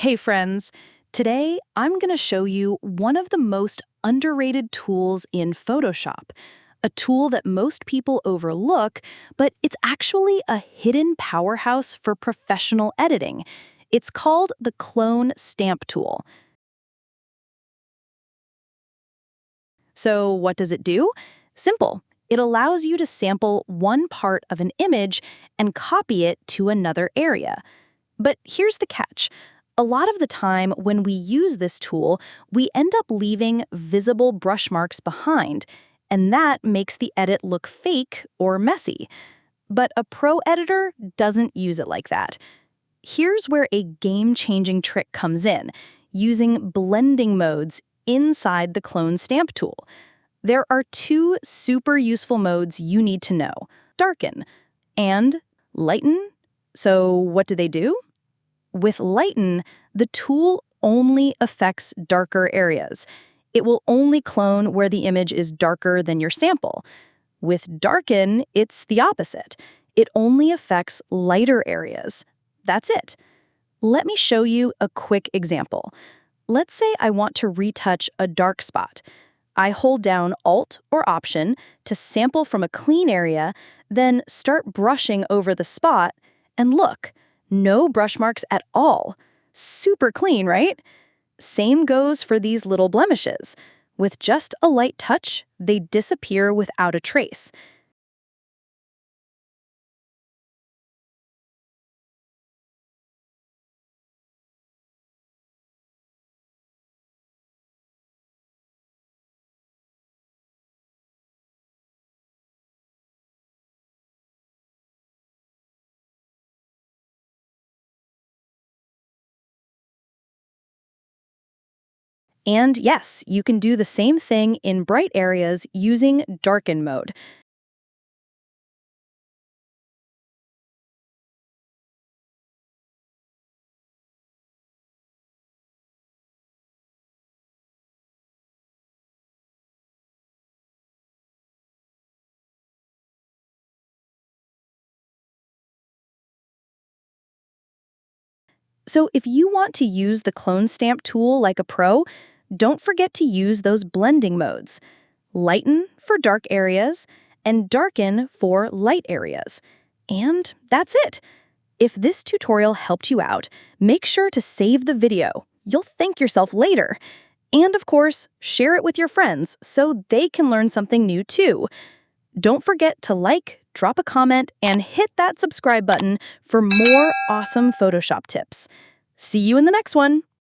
Hey friends, today I'm going to show you one of the most underrated tools in Photoshop, a tool that most people overlook, but it's actually a hidden powerhouse for professional editing. It's called the Clone Stamp tool. So what does it do? Simple. It allows you to sample one part of an image and copy it to another area. But here's the catch. A lot of the time when we use this tool, we end up leaving visible brush marks behind, and that makes the edit look fake or messy. But a pro editor doesn't use it like that. Here's where a game-changing trick comes in, using blending modes inside the Clone Stamp tool. There are two super useful modes you need to know, Darken and Lighten. So what do? With Lighten, the tool only affects darker areas. It will only clone where the image is darker than your sample. With Darken, it's the opposite. It only affects lighter areas. That's it. Let me show you a quick example. Let's say I want to retouch a dark spot. I hold down Alt or Option to sample from a clean area, then start brushing over the spot, and look, no brush marks at all. Super clean, right? Same goes for these little blemishes. With just a light touch, they disappear without a trace. And yes, you can do the same thing in bright areas using Darken mode. So if you want to use the Clone Stamp tool like a pro, don't forget to use those blending modes. Lighten for dark areas and Darken for light areas. And that's it. If this tutorial helped you out, make sure to save the video. You'll thank yourself later. And of course, share it with your friends so they can learn something new too. Don't forget to like, drop a comment, and hit that subscribe button for more awesome Photoshop tips. See you in the next one.